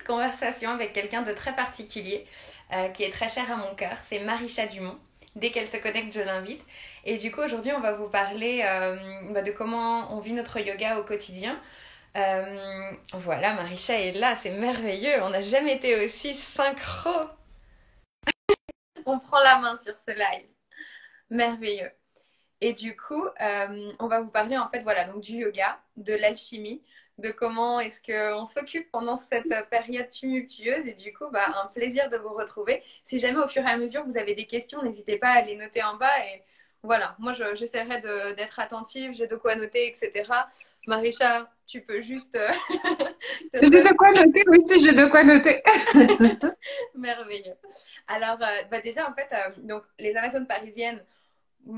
conversation avec quelqu'un de très particulier qui est très cher à mon cœur. C'est Marisha Dumont. Dès qu'elle se connecte, je l'invite. Et du coup, aujourd'hui, on va vous parler de comment on vit notre yoga au quotidien. Voilà, Marisha est là, c'est merveilleux. On n'a jamais été aussi synchro. On prend la main sur ce live. Merveilleux. Et du coup, on va vous parler en fait voilà, donc du yoga, de l'alchimie, de comment est-ce qu'on s'occupe pendant cette période tumultueuse. Et du coup, un plaisir de vous retrouver. Si jamais au fur et à mesure vous avez des questions, n'hésitez pas à les noter en bas. Et voilà, moi j'essaierai d'être attentive, j'ai de quoi noter, etc. Marisha, tu peux juste... J'ai de quoi noter aussi, j'ai de quoi noter. Merveilleux. Alors, déjà, en fait, donc, les Amazones parisiennes,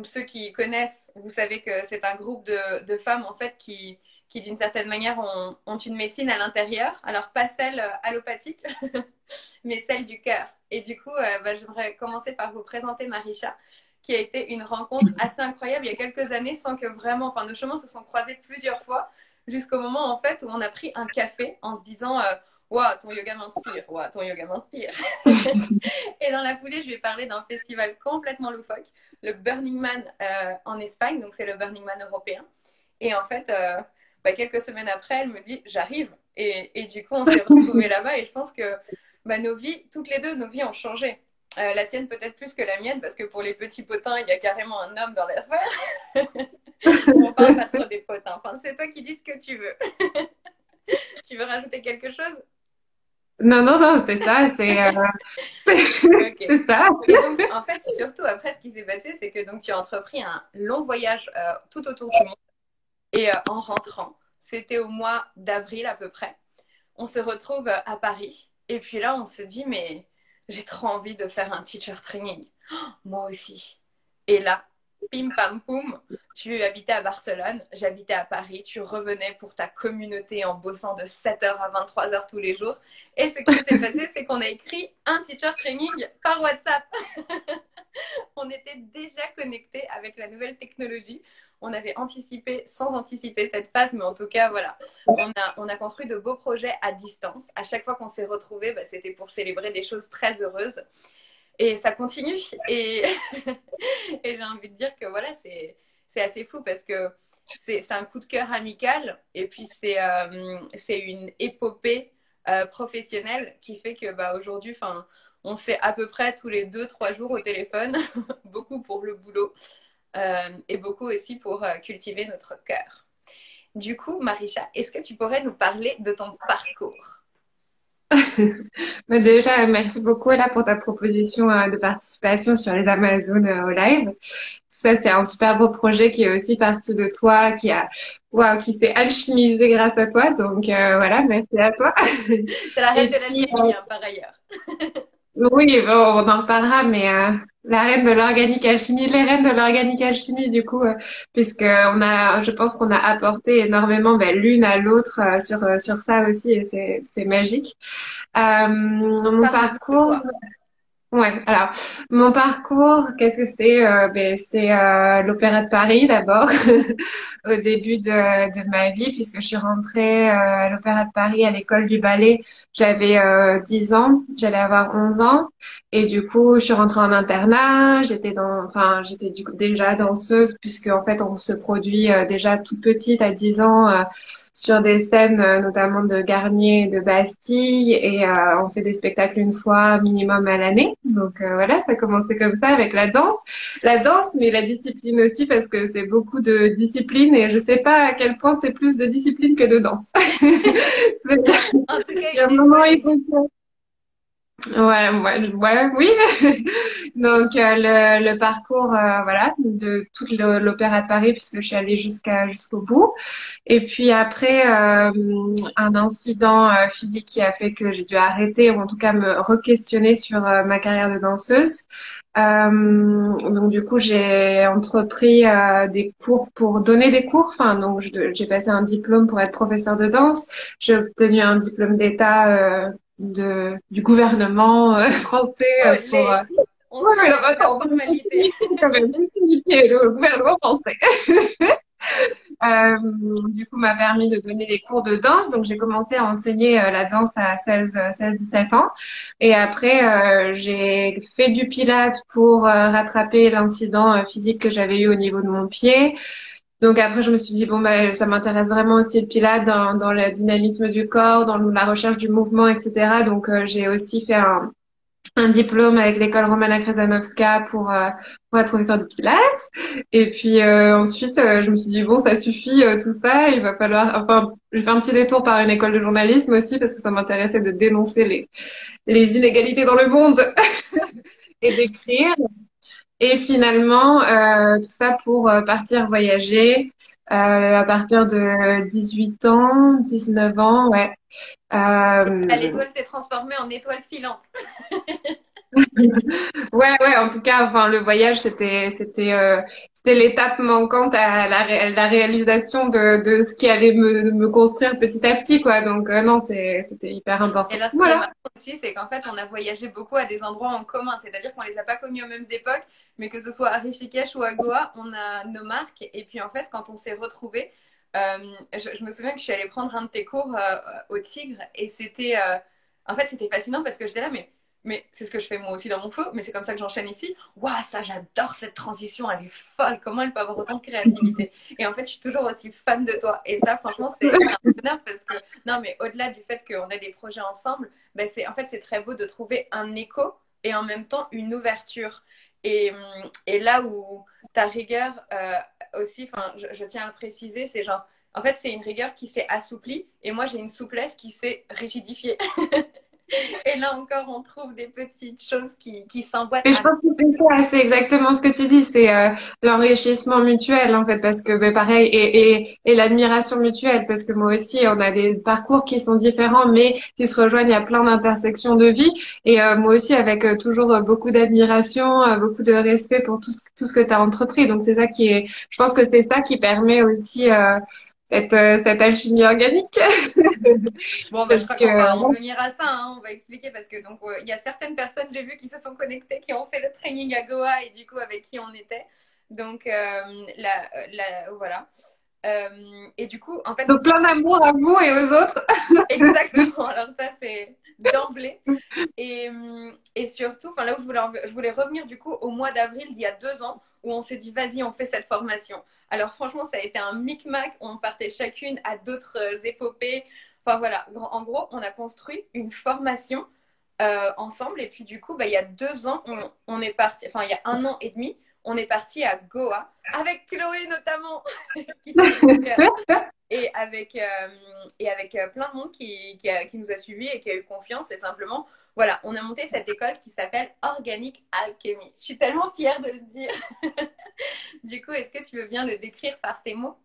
ceux qui connaissent, vous savez que c'est un groupe de femmes en fait qui d'une certaine manière ont une médecine à l'intérieur. Alors pas celle allopathique, mais celle du cœur. Et du coup, j'aimerais commencer par vous présenter Marisha, qui a été une rencontre assez incroyable il y a quelques années sans que vraiment, enfin nos chemins se sont croisés plusieurs fois jusqu'au moment en fait où on a pris un café en se disant Waouh, ton yoga m'inspire, waouh, ton yoga m'inspire. Et dans la foulée, je vais parler d'un festival complètement loufoque, le Burning Man en Espagne, donc c'est le Burning Man européen. Et en fait, quelques semaines après, elle me dit j'arrive. Et du coup, on s'est retrouvés là-bas et je pense que nos vies, toutes les deux, nos vies ont changé. La tienne peut-être plus que la mienne parce que pour les petits potins, il y a carrément un homme dans l'affaire. On parle pas trop des potins. Enfin, c'est toi qui dis ce que tu veux. Tu veux rajouter quelque chose? Non, non, non, c'est ça, Ok. c'est ça. Et donc, en fait, surtout après, ce qui s'est passé, c'est que donc, tu as entrepris un long voyage tout autour du monde. Et en rentrant, c'était au mois d'avril à peu près, on se retrouve à Paris. Et puis là, on se dit, mais j'ai trop envie de faire un teacher training. Oh, moi aussi. Et là, pim pam poum, tu habitais à Barcelone, j'habitais à Paris, tu revenais pour ta communauté en bossant de 7h à 23h tous les jours. Et ce qui s'est passé, c'est qu'on a écrit un teacher training par WhatsApp. On était déjà connectés avec la nouvelle technologie. On avait anticipé, sans anticiper cette phase, mais en tout cas, voilà, on a construit de beaux projets à distance. À chaque fois qu'on s'est retrouvés, c'était pour célébrer des choses très heureuses. Et ça continue. Et, et j'ai envie de dire que voilà, c'est assez fou parce que c'est un coup de cœur amical et puis c'est une épopée professionnelle qui fait que aujourd'hui, on se fait à peu près tous les 2-3 jours au téléphone, beaucoup pour le boulot et beaucoup aussi pour cultiver notre cœur. Du coup, Marisha, est-ce que tu pourrais nous parler de ton parcours? Mais déjà, merci beaucoup là pour ta proposition de participation sur les Amazones au live. Tout ça, c'est un super beau projet qui est aussi parti de toi, qui s'est alchimisé grâce à toi. Donc voilà, merci à toi. C'est la reine Et de puis, l'alchimie, hein, par ailleurs. oui, bon, on en reparlera, mais la reine de l'organique alchimie, les reines de l'organique alchimie, du coup, puisque je pense qu'on a apporté énormément l'une à l'autre sur ça aussi, et c'est magique. Mon Parle-nous de parcours, toi. ouais, alors mon parcours, qu'est-ce que c'est? C'est l'Opéra de Paris d'abord, au début de ma vie, puisque je suis rentrée à l'Opéra de Paris à l'école du ballet. J'avais 10 ans, j'allais avoir 11 ans, et du coup, je suis rentrée en internat. J'étais du coup déjà danseuse, puisque en fait, on se produit déjà toute petite à 10 ans. Sur des scènes notamment de Garnier et de Bastille et on fait des spectacles une fois minimum à l'année. Donc voilà, ça a commencé comme ça avec la danse, mais la discipline aussi parce que c'est beaucoup de discipline et je sais pas à quel point c'est plus de discipline que de danse. En tout cas, Il y a un une moment, étoile il est... faut ouais, oui. Donc le parcours voilà de toute l'Opéra de Paris puisque je suis allée jusqu'au bout. Et puis après un incident physique qui a fait que j'ai dû arrêter ou en tout cas me re-questionner sur ma carrière de danseuse. Donc du coup j'ai entrepris des cours pour donner des cours. Enfin donc j'ai passé un diplôme pour être professeur de danse. J'ai obtenu un diplôme d'État du gouvernement français pour Olé! On ouais, mais non, soulève la attends, formalité. quand même le gouvernement français. Du coup, m'a permis de donner des cours de danse. Donc, j'ai commencé à enseigner la danse à 17 ans. Et après, j'ai fait du pilates pour rattraper l'incident physique que j'avais eu au niveau de mon pied. Donc après, je me suis dit, bon, bah, ça m'intéresse vraiment aussi le pilates dans le dynamisme du corps, dans la recherche du mouvement, etc. Donc, j'ai aussi fait un diplôme avec l'école Romana Krzanovska pour être professeur de pilates. Et puis ensuite, je me suis dit, bon, ça suffit tout ça, il va falloir... Enfin, j'ai fait un petit détour par une école de journalisme aussi parce que ça m'intéressait de dénoncer les inégalités dans le monde et d'écrire. Et finalement, tout ça pour partir voyager à partir de 18 ans, 19 ans, ouais. Euh, L'étoile s'est transformée en étoile filante. Ouais, en tout cas, enfin, le voyage, c'était l'étape manquante à la réalisation de ce qui allait me construire petit à petit, quoi. Donc, non, c'était hyper Et important. là, ce qui est Voilà. marrant aussi, c'est qu'en fait, on a voyagé beaucoup à des endroits en commun. C'est-à-dire qu'on les a pas connus aux mêmes époques, mais que ce soit à Rishikesh ou à Goa, on a nos marques. Et puis, en fait, quand on s'est retrouvés, je me souviens que je suis allée prendre un de tes cours au Tigre et en fait, c'était fascinant parce que j'étais là, mais c'est ce que je fais moi aussi dans mon feu, mais c'est comme ça que j'enchaîne ici. Waouh, ça, j'adore cette transition, elle est folle. Comment elle peut avoir autant de créativité? Et en fait, je suis toujours aussi fan de toi. Et ça, franchement, c'est un bonheur parce que non, mais au-delà du fait qu'on a des projets ensemble, ben en fait, c'est très beau de trouver un écho et en même temps une ouverture. Et là où ta rigueur aussi, je tiens à le préciser, c'est genre, en fait, c'est une rigueur qui s'est assouplie et moi, j'ai une souplesse qui s'est rigidifiée. Et là encore, on trouve des petites choses qui s'emboîtent Mais je à... pense que c'est ça, c'est exactement ce que tu dis, c'est l'enrichissement mutuel en fait, parce que ben, pareil et l'admiration mutuelle, parce que moi aussi on a des parcours qui sont différents, mais qui se rejoignent à plein d'intersections de vie, et moi aussi avec toujours beaucoup d'admiration, beaucoup de respect pour tout ce que tu as entrepris. Donc c'est ça qui est, je pense que c'est ça qui permet aussi cette alchimie organique, Bon, bah, je parce crois qu'on va que en venir à ça, hein, on va expliquer parce que donc il y a certaines personnes, j'ai vu, qui se sont connectées, qui ont fait le training à Goa et du coup avec qui on était. Donc voilà. Et du coup, en fait, donc plein d'amour à vous et aux autres. exactement. Alors ça, c'est d'emblée. Et surtout, là où je voulais revenir du coup au mois d'avril d'il y a 2 ans, où on s'est dit, vas-y, on fait cette formation. Alors franchement, ça a été un micmac. On partait chacune à d'autres épopées. Enfin voilà, en gros, on a construit une formation ensemble. Et puis du coup, il y a 2 ans, on est parti, enfin il y a 1 an et demi, on est parti à Goa, avec Chloé notamment, qui et avec plein de monde qui nous a suivis et qui a eu confiance. Et simplement, voilà, on a monté cette école qui s'appelle Organic Alchemy. Je suis tellement fière de le dire. Du coup, est-ce que tu veux bien le décrire par tes mots?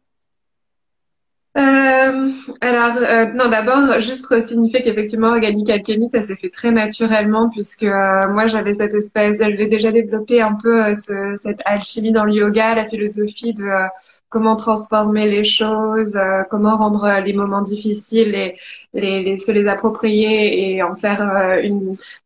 Euh, alors, non, d'abord, juste signifier qu'effectivement, Organic Alchemy, ça s'est fait très naturellement puisque moi, j'avais cette espèce, je l'ai déjà développé un peu, cette alchimie dans le yoga, la philosophie de comment transformer les choses, comment rendre les moments difficiles et se les approprier et en faire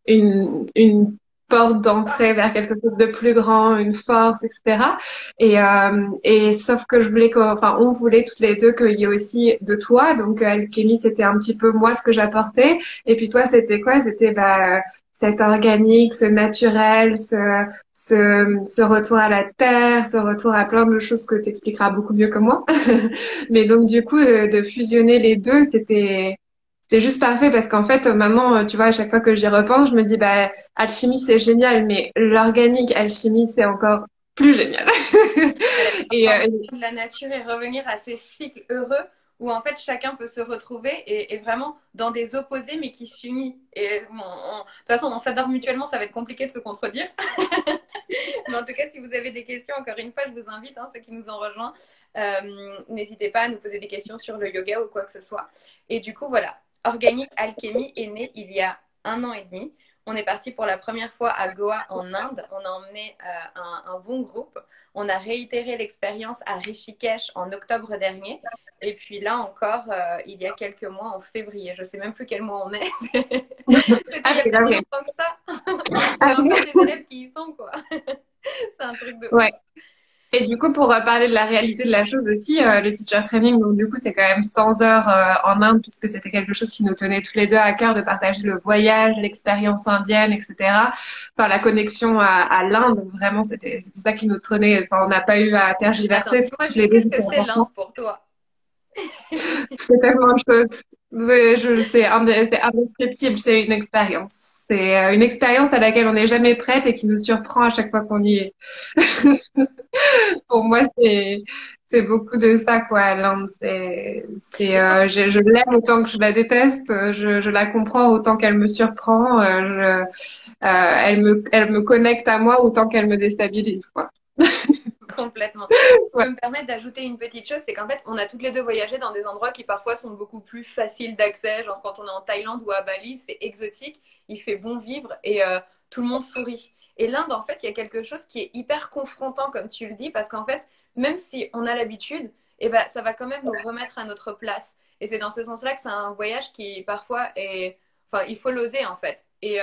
une porte d'entrée Force. vers quelque chose de plus grand, une force, etc. Et sauf que je voulais enfin, on voulait toutes les deux qu'il y ait aussi de toi. Donc, alchimie, c'était un petit peu moi ce que j'apportais. Et puis toi, c'était quoi? C'était, bah, cet organique, ce naturel, ce retour à la terre, ce retour à plein de choses que tu expliqueras beaucoup mieux que moi. Mais donc, du coup, de fusionner les deux, c'était juste parfait parce qu'en fait, maintenant, tu vois, à chaque fois que j'y repense, je me dis, bah, alchimie, c'est génial, mais l'organique alchimie, c'est encore plus génial. Aller Et, encore de la nature et revenir à ces cycles heureux où en fait chacun peut se retrouver et vraiment dans des opposés mais qui s'unissent. Et bon, de toute façon, on s'adore mutuellement, ça va être compliqué de se contredire. Mais en tout cas, si vous avez des questions, encore une fois, je vous invite, hein, ceux qui nous ont rejoints, n'hésitez pas à nous poser des questions sur le yoga ou quoi que ce soit. Et du coup, voilà, Organic Alchemy est né il y a 1 an et demi. On est parti pour la première fois à Goa en Inde. On a emmené un bon groupe. On a réitéré l'expérience à Rishikesh en octobre dernier. Et puis là encore, il y a quelques mois, en février. Je ne sais même plus quel mois on est. C'était il ah, n'y a c'est pas si vrai. longtemps que ça. On Ah, a encore des élèves qui y sont, quoi. C'est un truc de ouf. ouais. Et du coup, pour parler de la réalité de la chose aussi, le teacher training, donc du coup, c'est quand même 100 heures en Inde, puisque c'était quelque chose qui nous tenait tous les deux à cœur de partager le voyage, l'expérience indienne, etc. Enfin, la connexion à l'Inde, vraiment, c'était ça qui nous tenait. Enfin, on n'a pas eu à Attends, tergiverser dis-moi toutes les juste deux, qu'est-ce c'était que c'est important. l'Inde pour toi? C'est tellement de choses. C'est indescriptible, c'est une expérience. C'est une expérience à laquelle on n'est jamais prête et qui nous surprend à chaque fois qu'on y est. Pour moi, c'est beaucoup de ça, quoi. L'Inde, Mais je pense je l'aime autant que je la déteste. Je la comprends autant qu'elle me surprend. Elle me connecte à moi autant qu'elle me déstabilise, quoi. complètement. Ouais. Je peux me permettre d'ajouter une petite chose, c'est qu'en fait, on a toutes les deux voyagé dans des endroits qui parfois sont beaucoup plus faciles d'accès, genre quand on est en Thaïlande ou à Bali, c'est exotique, il fait bon vivre et tout le monde sourit. Et l'Inde, en fait, il y a quelque chose qui est hyper confrontant, comme tu le dis, parce qu'en fait, même si on a l'habitude, eh ben, ça va quand même nous remettre à notre place. Et c'est dans ce sens-là que c'est un voyage qui parfois est... Enfin, il faut l'oser, en fait. Et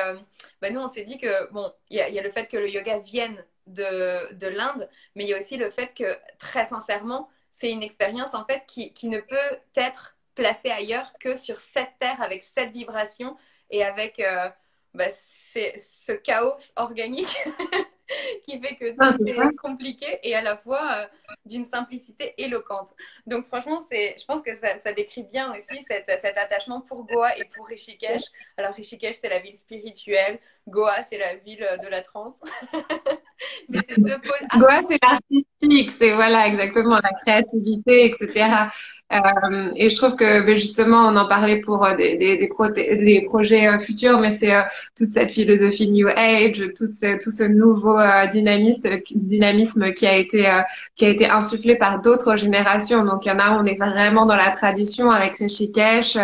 ben, nous, on s'est dit que, bon, il y a le fait que le yoga vienne de l'Inde, mais il y a aussi le fait que, très sincèrement, c'est une expérience en fait qui ne peut être placée ailleurs que sur cette terre avec cette vibration et avec bah, ce chaos organique qui fait que Ah, tout c'est ça. est compliqué et à la fois d'une simplicité éloquente. Donc franchement, je pense que ça décrit bien aussi cet attachement pour Goa et pour Rishikesh. Alors Rishikesh, c'est la ville spirituelle, Goa, c'est la ville de la transe. Mais c'est deux pôles Goa, artistiques. c'est l'artistique, c'est voilà exactement la créativité, etc. Et je trouve que ben, justement, on en parlait pour des projets futurs, mais c'est toute cette philosophie New Age, tout ce nouveau dynamisme qui a été insufflé par d'autres générations. Donc il y en a, on est vraiment dans la tradition avec Rishikesh.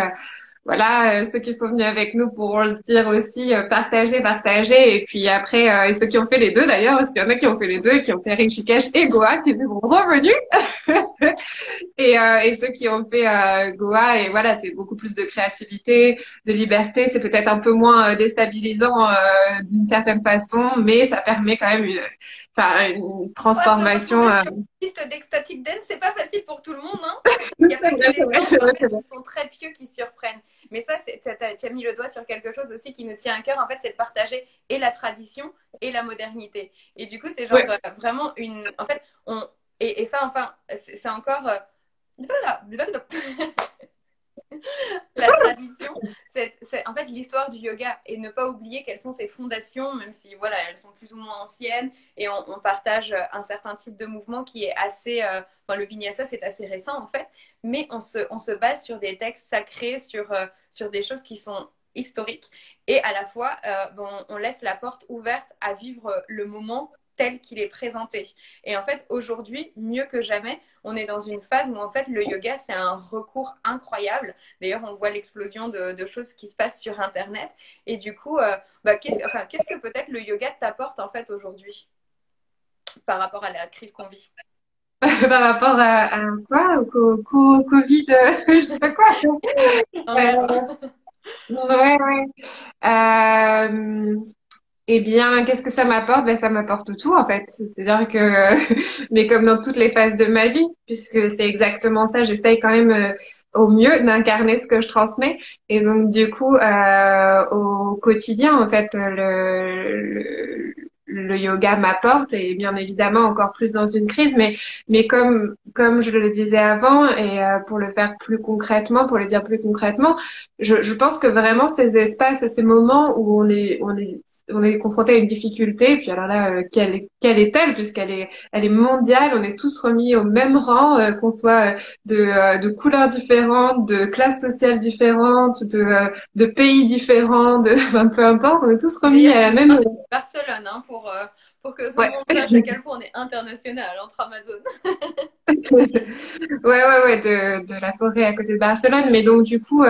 Voilà, ceux qui sont venus avec nous pourront le dire aussi, partager, partager. Et puis après, et ceux qui ont fait les deux d'ailleurs, parce qu'il y en a qui ont fait les deux, qui ont fait Rishikesh et Goa, qui se sont revenus. Et ceux qui ont fait Goa, et voilà, c'est beaucoup plus de créativité, de liberté. C'est peut-être un peu moins déstabilisant d'une certaine façon, mais ça permet quand même enfin, une Oh, se transformation. retrouver sur une piste d'ecstatic dance, c'est pas facile pour tout le monde, hein. Il n'y a pas que C'est les vrai, gens c'est vrai, en fait, c'est vrai. qui sont très pieux qui surprennent. Mais ça, tu as mis le doigt sur quelque chose aussi qui nous tient à cœur, en fait, c'est de partager et la tradition et la modernité. Et du coup, c'est genre Ouais. vraiment une... En fait, et ça, enfin, c'est encore... Voilà. La tradition, c'est en fait l'histoire du yoga et ne pas oublier quelles sont ses fondations, même si voilà, elles sont plus ou moins anciennes et on partage un certain type de mouvement qui est assez, enfin le vinyasa c'est assez récent en fait, mais on se base sur des textes sacrés, sur des choses qui sont historiques et à la fois bon, on laisse la porte ouverte à vivre le moment tel qu'il est présenté. Et en fait, aujourd'hui, mieux que jamais, on est dans une phase où en fait le yoga c'est un recours incroyable. D'ailleurs, on voit l'explosion de choses qui se passent sur Internet. Et du coup, bah, qu'est-ce que peut-être le yoga t'apporte en fait aujourd'hui par rapport à la crise qu'on vit? Par rapport à quoi? Covid, je sais pas quoi. Dans l'air. Ouais, ouais. Euh, eh bien, qu'est-ce que ça m'apporte? Ben, ça m'apporte tout, en fait. C'est-à-dire que, mais comme dans toutes les phases de ma vie, puisque c'est exactement ça, j'essaye quand même au mieux d'incarner ce que je transmets. Et donc, du coup, au quotidien, en fait, le yoga m'apporte, et bien évidemment encore plus dans une crise, mais comme je le disais avant, et pour le faire plus concrètement, pour le dire plus concrètement, je pense que vraiment ces espaces, ces moments où on est confronté à une difficulté, puis alors là, quelle est-elle, elle est mondiale, on est tous remis au même rang, qu'on soit de couleurs différentes, de classes sociales différentes, de pays différents, enfin, peu importe, on est tous remis D'ailleurs, à c'est la bien même. de Barcelone hein, pour que tout le Ouais, monde sache à quel point on est international entre Amazon. ouais, de la forêt à côté de Barcelone, mais donc du coup.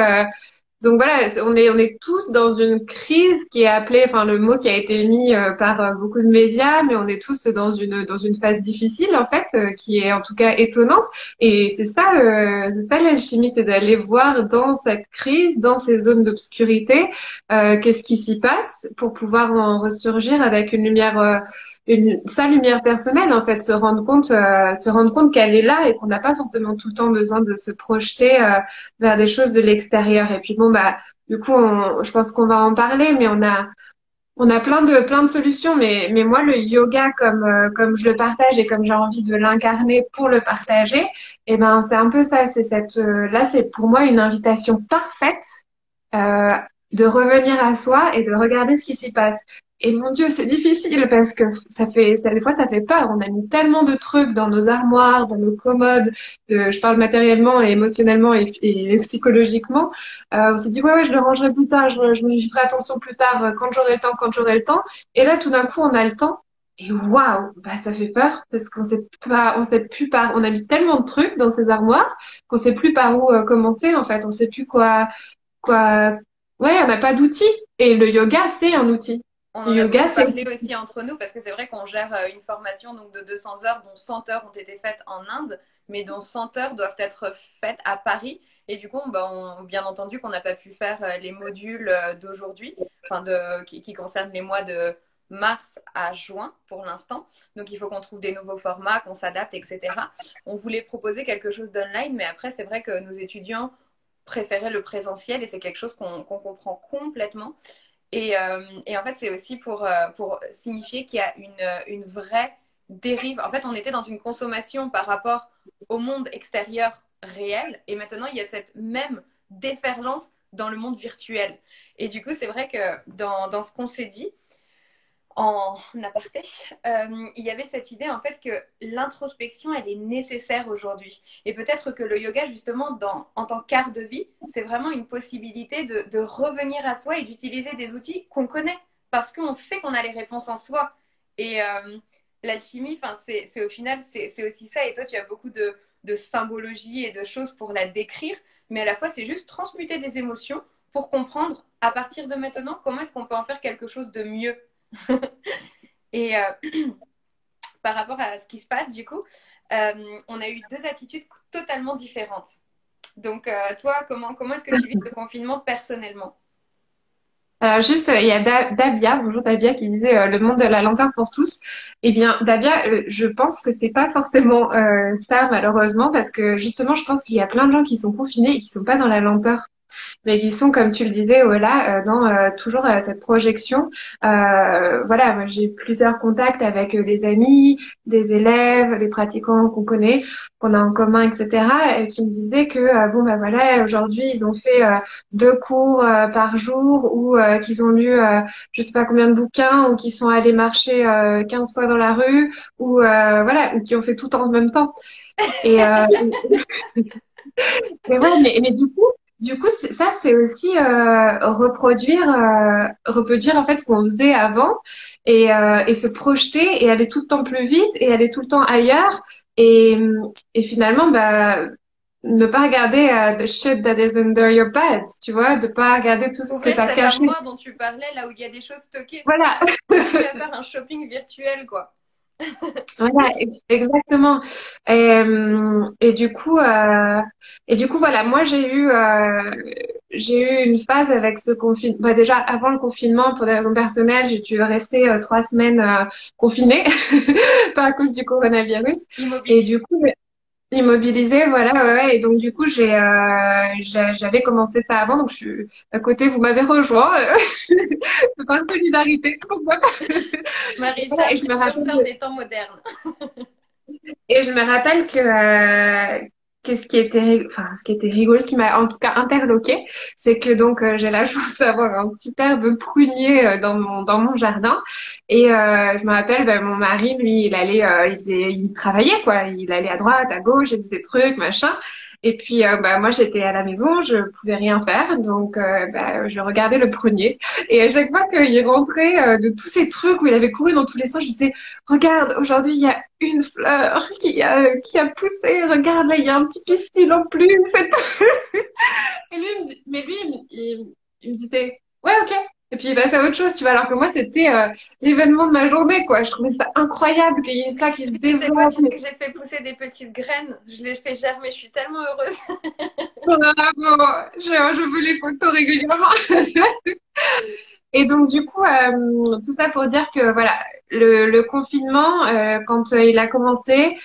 Donc voilà, on est tous dans une crise qui est appelée, enfin le mot qui a été mis par beaucoup de médias, mais on est tous dans une phase difficile en fait, qui est en tout cas étonnante. Et c'est ça l'alchimie, c'est d'aller voir dans cette crise, dans ces zones d'obscurité, qu'est-ce qui s'y passe pour pouvoir en ressurgir avec une lumière, sa lumière personnelle en fait, se rendre compte qu'elle est là et qu'on n'a pas forcément tout le temps besoin de se projeter vers des choses de l'extérieur. Et puis bon, bah, du coup, je pense qu'on va en parler, mais on a plein de solutions. Mais moi, le yoga, comme je le partage et comme j'ai envie de l'incarner pour le partager, et ben, c'est un peu ça. Là, c'est pour moi une invitation parfaite euh, de revenir à soi et de regarder ce qui s'y passe. Et mon Dieu, c'est difficile parce que des fois, ça fait peur. On a mis tellement de trucs dans nos armoires, dans nos commodes. Je parle matériellement et émotionnellement et psychologiquement. On s'est dit, ouais, ouais, je le rangerai plus tard, j'y ferai attention plus tard, quand j'aurai le temps, quand j'aurai le temps. Et là, tout d'un coup, on a le temps. Et waouh, bah, ça fait peur parce on sait plus on a mis tellement de trucs dans ces armoires qu'on sait plus par où commencer, en fait. On sait plus quoi. Ouais, on n'a pas d'outils. Et le yoga, c'est un outil. On Le en a yoga, beaucoup c'est... parlé aussi entre nous parce que c'est vrai qu'on gère une formation donc, de 200 heures, dont 100 heures ont été faites en Inde, mais dont 100 heures doivent être faites à Paris. Et du coup, bien entendu qu'on n'a pas pu faire les modules d'aujourd'hui, qui concernent les mois de mars à juin pour l'instant. Donc il faut qu'on trouve des nouveaux formats, qu'on s'adapte, etc. On voulait proposer quelque chose d'online, mais après, c'est vrai que nos étudiants préféraient le présentiel et c'est quelque chose qu'on comprend complètement. Et en fait, c'est aussi pour signifier qu'il y a une vraie dérive. En fait, on était dans une consommation par rapport au monde extérieur réel, et maintenant, il y a cette même déferlante dans le monde virtuel. Et du coup, c'est vrai que dans ce qu'on s'est dit, en aparté, il y avait cette idée en fait que l'introspection, elle est nécessaire aujourd'hui. Et peut-être que le yoga, justement, en tant qu'art de vie, c'est vraiment une possibilité de revenir à soi et d'utiliser des outils qu'on connaît, parce qu'on sait qu'on a les réponses en soi. Et l'alchimie, c'est au final, c'est aussi ça. Et toi, tu as beaucoup de symbologie et de choses pour la décrire, mais à la fois, c'est juste transmuter des émotions pour comprendre, à partir de maintenant, comment est-ce qu'on peut en faire quelque chose de mieux. Et par rapport à ce qui se passe, du coup, on a eu deux attitudes totalement différentes. Donc, toi, comment est-ce que tu vis ce confinement personnellement? Alors juste, il y a Davia, bonjour Davia, qui disait le monde de la lenteur pour tous. Eh bien, Davia, je pense que c'est pas forcément ça malheureusement, parce que justement, je pense qu'il y a plein de gens qui sont confinés et qui sont pas dans la lenteur, mais qui sont, comme tu le disais, voilà, dans toujours cette projection. Voilà, moi j'ai plusieurs contacts avec des amis, des élèves, des pratiquants qu'on connaît, qu'on a en commun, etc., et qui me disaient que bon ben voilà, aujourd'hui ils ont fait 2 cours par jour, ou qu'ils ont lu je sais pas combien de bouquins, ou qu'ils sont allés marcher 15 fois dans la rue, ou voilà, ou qui ont fait tout en même temps. Et mais ouais, mais du coup, ça, c'est aussi reproduire en fait ce qu'on faisait avant, et se projeter et aller tout le temps plus vite et aller tout le temps ailleurs, et, et finalement, bah, ne pas regarder the shit that is under your bed, tu vois, de pas regarder tout ce que Ouvrir t'as cette caché. armoire dont tu parlais, là où il y a des choses stockées. Voilà. Continuer à faire un shopping virtuel, quoi. Voilà, exactement. Et du coup, voilà, moi j'ai eu une phase avec ce confinement. Bah, déjà avant le confinement, pour des raisons personnelles, j'ai dû rester 3 semaines confinée, pas à cause du coronavirus. Et Immobilisé. du coup, immobilisée, voilà, ouais, ouais. Et donc du coup, j'avais commencé ça avant, donc je suis à côté. Vous m'avez rejoint, par solidarité. Pourquoi pas. Voilà, Maréchal, et je me rappelle. précurseur des temps modernes. Et je me rappelle que ce qui était rigolo, ce qui m'a en tout cas interloqué, c'est que donc j'ai la chance d'avoir un superbe prunier dans mon jardin. Et je me rappelle, ben, mon mari, lui, il travaillait quoi, il allait à droite, à gauche, il faisait ses trucs, machin. Et puis, moi, j'étais à la maison, je pouvais rien faire, donc je regardais le premier. Et à chaque fois qu'il rentrait de tous ces trucs où il avait couru dans tous les sens, je disais, regarde, aujourd'hui, il y a une fleur qui a poussé, regarde, là, il y a un petit pistil en plus. Et lui, mais lui, il me disait, ouais, ok. Et puis il passait à autre chose, tu vois. Alors que moi, c'était l'événement de ma journée, quoi. Je trouvais ça incroyable qu'il y ait ça qui se Tu sais quoi, développe. tu sais que j'ai fait pousser des petites graines. Je les fais germer, je suis tellement heureuse. Bravo. Je veux les photos régulièrement. Et donc, du coup, tout ça pour dire que, voilà, le confinement, quand il a commencé,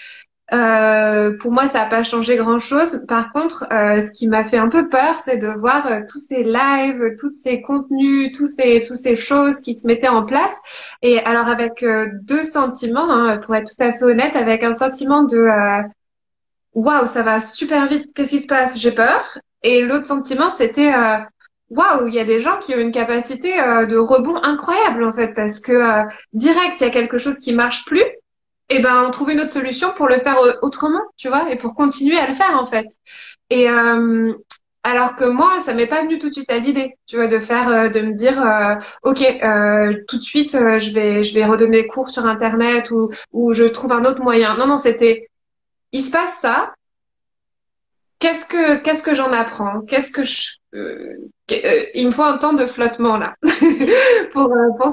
pour moi, ça n'a pas changé grand-chose. Par contre, ce qui m'a fait un peu peur, c'est de voir tous ces lives, tous ces contenus, tous ces choses qui se mettaient en place. Et alors, avec deux sentiments, hein, pour être tout à fait honnête, avec un sentiment de waouh, ça va super vite, qu'est-ce qui se passe? J'ai peur. Et l'autre sentiment, c'était waouh, il y a des gens qui ont une capacité de rebond incroyable en fait, parce que direct, il y a quelque chose qui marche plus, et ben on trouve une autre solution pour le faire autrement, tu vois, et pour continuer à le faire en fait. Et alors que moi, ça m'est pas venu tout de suite à l'idée, tu vois, de faire, de me dire, ok, tout de suite, je vais redonner cours sur Internet ou je trouve un autre moyen. Non, non, c'était, il se passe ça. Qu'est-ce que j'en apprends? Il me faut un temps de flottement là pour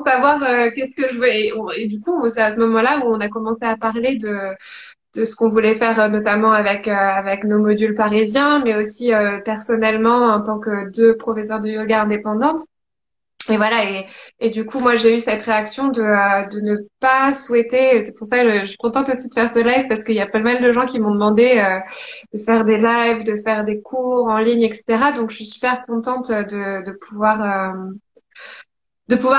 savoir qu'est-ce que je veux. Et du coup, c'est à ce moment-là où on a commencé à parler de ce qu'on voulait faire, notamment avec nos modules parisiens, mais aussi personnellement en tant que deux professeurs de yoga indépendantes. Et voilà, et du coup, moi, j'ai eu cette réaction de ne pas souhaiter, et c'est pour ça que je suis contente aussi de faire ce live, parce qu'il y a pas mal de gens qui m'ont demandé de faire des lives, de faire des cours en ligne, etc. Donc, je suis super contente de pouvoir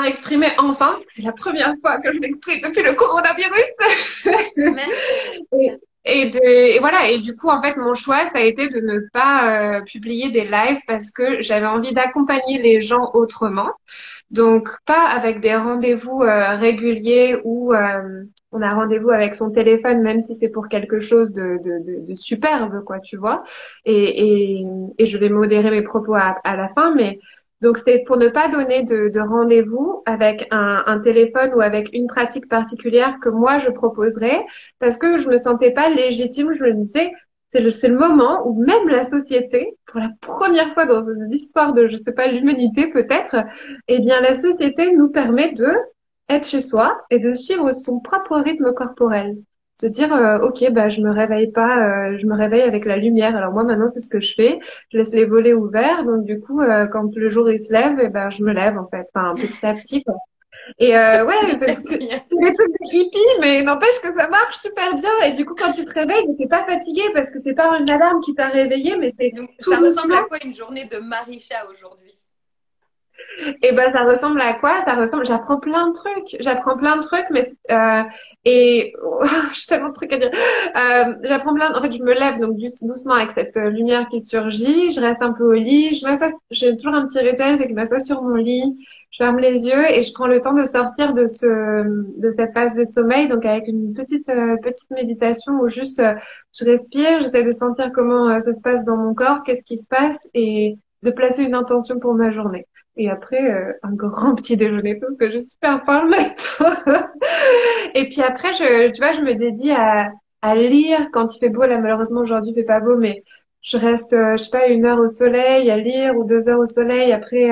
exprimer enfin, parce que c'est la première fois que je m'exprime depuis le coronavirus. Merci. Et voilà, et du coup, en fait, mon choix, ça a été de ne pas publier des lives parce que j'avais envie d'accompagner les gens autrement. Donc, pas avec des rendez-vous réguliers où on a rendez-vous avec son téléphone, même si c'est pour quelque chose de superbe, quoi, tu vois. Et je vais modérer mes propos à la fin, mais donc c'est pour ne pas donner de rendez-vous avec un téléphone ou avec une pratique particulière que moi je proposerais, parce que je me sentais pas légitime. Je me disais, c'est le moment où même la société, pour la première fois dans l'histoire de, je sais pas, l'humanité peut-être, eh bien, la société nous permet de être chez soi et de suivre son propre rythme corporel. Se dire, ok, bah, je me réveille pas, je me réveille avec la lumière. Alors moi, maintenant, c'est ce que je fais. Je laisse les volets ouverts. Donc, du coup, quand le jour il se lève, eh ben, je me lève, en fait. Enfin, petit à petit, quoi. Et ouais, c'est des trucs de hippie, mais n'empêche que ça marche super bien. Et du coup, quand tu te réveilles, t'es pas fatigué parce que c'est pas une alarme qui t'a réveillé, mais c'est Donc, tout ça ressemble doucement. à quoi une journée de Marisha aujourd'hui? Et ben ça ressemble à quoi? Ça ressemble. J'apprends plein de trucs. J'apprends plein de trucs, mais et j'ai tellement de trucs à dire. J'apprends plein. En fait, je me lève donc doucement avec cette lumière qui surgit. Je reste un peu au lit. Je m'assois. J'ai toujours un petit rituel, c'est que je m'assois sur mon lit. Je ferme les yeux et je prends le temps de sortir de cette phase de sommeil. Donc avec une petite méditation où juste je respire. J'essaie de sentir comment ça se passe dans mon corps, qu'est-ce qui se passe et de placer une intention pour ma journée. Et après, un grand petit déjeuner parce que j'ai super faim le matin. Et puis après, tu vois, je me dédie à lire quand il fait beau. Là, malheureusement, aujourd'hui, il fait pas beau, mais je reste, je sais pas, 1 heure au soleil à lire ou 2 heures au soleil. Après,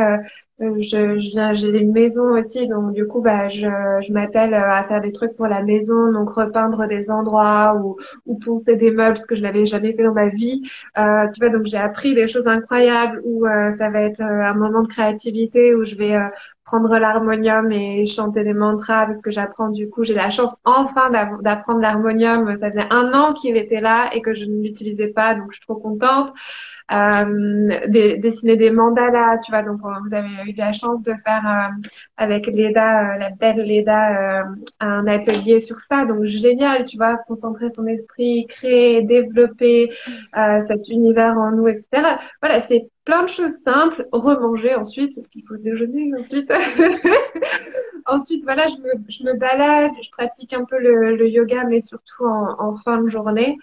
j'ai une maison aussi, donc du coup, bah, je m'attelle à faire des trucs pour la maison, donc repeindre des endroits ou poncer des meubles, ce que je n'avais jamais fait dans ma vie. Tu vois, donc j'ai appris des choses incroyables où ça va être un moment de créativité où je vais prendre l'harmonium et chanter des mantras parce que j'apprends du coup, j'ai la chance enfin d'apprendre l'harmonium. Ça faisait 1 an qu'il était là et que je ne l'utilisais pas, donc je suis trop contente. Dessiner des mandalas, tu vois, donc vous avez eu de la chance de faire avec Leda, la belle Leda, un atelier sur ça, donc génial, tu vois, concentrer son esprit, créer, développer cet univers en nous, etc. Voilà, c'est plein de choses simples, remanger ensuite, parce qu'il faut déjeuner ensuite. Ensuite, voilà, je me balade, je pratique un peu le yoga, mais surtout en fin de journée.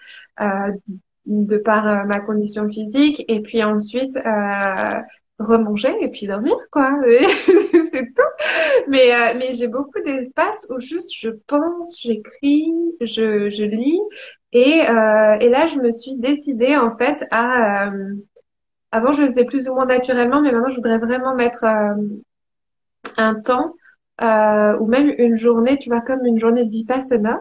de par ma condition physique, et puis ensuite remanger et puis dormir, quoi. Et c'est tout. Mais j'ai beaucoup d'espace où juste je pense, j'écris, je lis, et là je me suis décidée en fait à avant je le faisais plus ou moins naturellement, mais maintenant je voudrais vraiment mettre un temps ou même une journée, tu vois, comme une journée de Vipassana,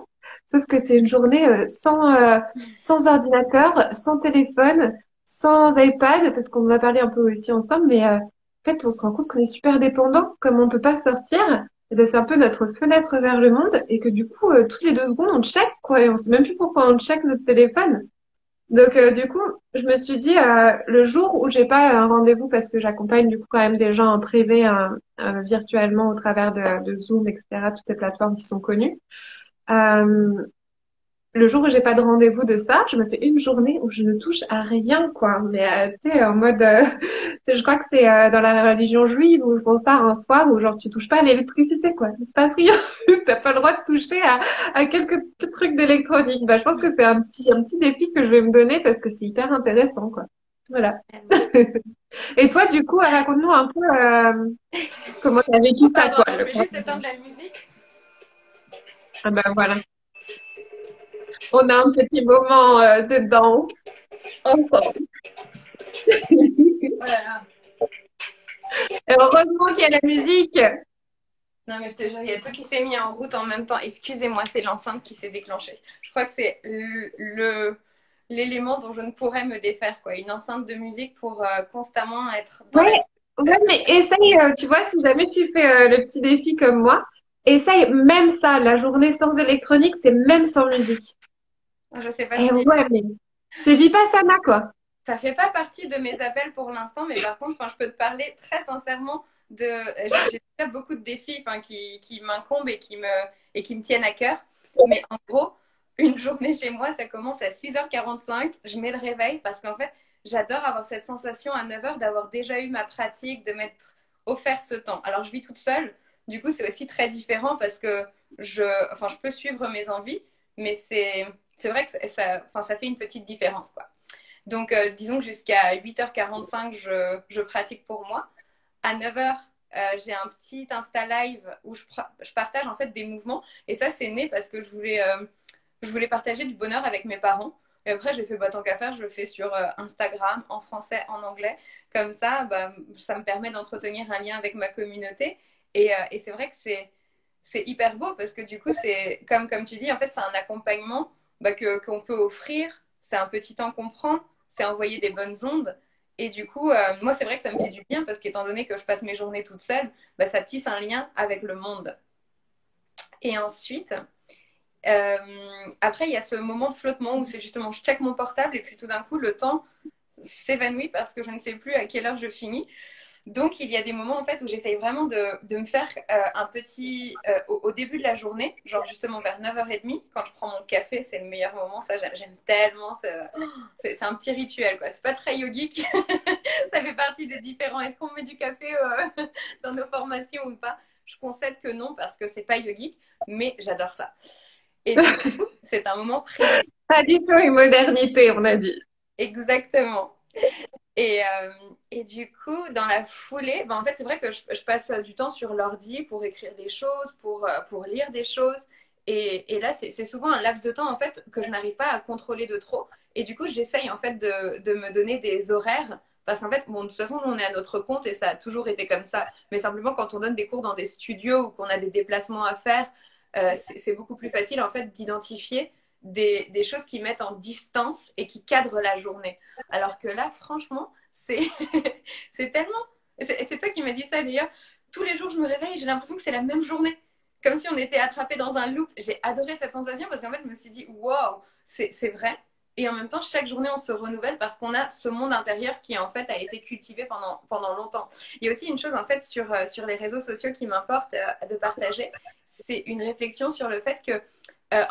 sauf que c'est une journée sans ordinateur, sans téléphone, sans iPad, parce qu'on en a parlé un peu aussi ensemble, mais en fait, on se rend compte qu'on est super dépendant, comme on peut pas sortir. Et ben, c'est un peu notre fenêtre vers le monde et que du coup, toutes les 2 secondes, on check, quoi, et on sait même plus pourquoi on check notre téléphone. Donc, du coup, je me suis dit, le jour où j'ai pas un rendez-vous, parce que j'accompagne du coup quand même des gens en privé, virtuellement au travers de Zoom, etc., toutes ces plateformes qui sont connues. Euh, le jour où j'ai pas de rendez-vous de ça, je me fais une journée où je ne touche à rien, quoi. Mais tu sais, en mode, je crois que c'est dans la religion juive où ils font ça un soir où genre tu touches pas à l'électricité, quoi. Il se passe rien. T'as pas le droit de toucher à quelques petits trucs d'électronique. Bah, je pense que c'est un petit défi que je vais me donner parce que c'est hyper intéressant, quoi. Voilà. Et toi, du coup, raconte-nous un peu comment tu as vécu Oh, ça, pardon, quoi, attends, le je vais juste confinement. éteindre la musique. Ah ben voilà. On a un petit moment de danse ensemble. Oh là là. Et heureusement qu'il y a la musique. Non, mais je te jure, il y a tout qui s'est mis en route en même temps. Excusez-moi, c'est l'enceinte qui s'est déclenchée. Je crois que c'est l'élément dont je ne pourrais me défaire, quoi. Une enceinte de musique pour constamment être dans Ouais, la musique. ouais, Parce que mais essaye, tu vois, si jamais tu fais le petit défi comme moi, essaye même ça, la journée sans électronique, c'est même sans musique. je sais pas Et si ouais, mais c'est Vipassana, quoi. ça fait pas partie de mes appels pour l'instant, mais par contre, je peux te parler très sincèrement de. J'ai déjà beaucoup de défis qui m'incombent et qui me tiennent à cœur. Mais en gros, une journée chez moi, ça commence à 6h45. Je mets le réveil parce qu'en fait, j'adore avoir cette sensation à 9h d'avoir déjà eu ma pratique, de m'être offert ce temps. Alors, je vis toute seule. Du coup, c'est aussi très différent parce que je peux suivre mes envies, mais c'est vrai que ça fait une petite différence, quoi. Donc, disons que jusqu'à 8h45, je pratique pour moi. À 9h, j'ai un petit Insta Live où je partage en fait des mouvements. Et ça, c'est né parce que je voulais partager du bonheur avec mes parents. Et après, j'ai fait, bah, tant qu'à faire, je le fais sur Instagram, en français, en anglais. Comme ça, bah, ça me permet d'entretenir un lien avec ma communauté. Et c'est vrai que c'est hyper beau parce que du coup, c'est comme tu dis, en fait, c'est un accompagnement bah, qu'on peut offrir. C'est un petit temps qu'on prend, c'est envoyer des bonnes ondes. Et du coup, moi, c'est vrai que ça me fait du bien parce qu'étant donné que je passe mes journées toute seule, bah, ça tisse un lien avec le monde. Et ensuite, euh, après, il y a ce moment de flottement où c'est justement, je check mon portable et puis tout d'un coup, le temps s'évanouit parce que je ne sais plus à quelle heure je finis. Donc, il y a des moments en fait où j'essaye vraiment de me faire un petit. Au début de la journée, genre justement vers 9h30, quand je prends mon café, c'est le meilleur moment. Ça, j'aime tellement. C'est un petit rituel, quoi. C'est pas très yogique. Ça fait partie des différents. Est-ce qu'on met du café dans nos formations ou pas? Je concède que non parce que c'est pas yogique, mais j'adore ça. Et du coup, c'est un moment privilégié. Tradition et modernité, on a dit. Exactement. Et du coup, dans la foulée, ben en fait, c'est vrai que je passe du temps sur l'ordi pour écrire des choses, pour lire des choses. Et là, c'est souvent un laps de temps en fait que je n'arrive pas à contrôler de trop. Et du coup, j'essaye en fait de me donner des horaires. Parce qu'en fait, bon, de toute façon, on est à notre compte et ça a toujours été comme ça. Mais simplement, quand on donne des cours dans des studios ou qu'on a des déplacements à faire, c'est beaucoup plus facile en fait d'identifier des choses qui mettent en distance et qui cadrent la journée. Alors que là, franchement, c'est c'est tellement. C'est toi qui m'as dit ça d'ailleurs. Tous les jours, je me réveille et j'ai l'impression que c'est la même journée. Comme si on était attrapé dans un loop. J'ai adoré cette sensation parce qu'en fait, je me suis dit, waouh, c'est vrai. Et en même temps, chaque journée, on se renouvelle parce qu'on a ce monde intérieur qui, en fait, a été cultivé pendant longtemps. Il y a aussi une chose, en fait, sur les réseaux sociaux qui m'importe de partager. C'est une réflexion sur le fait que,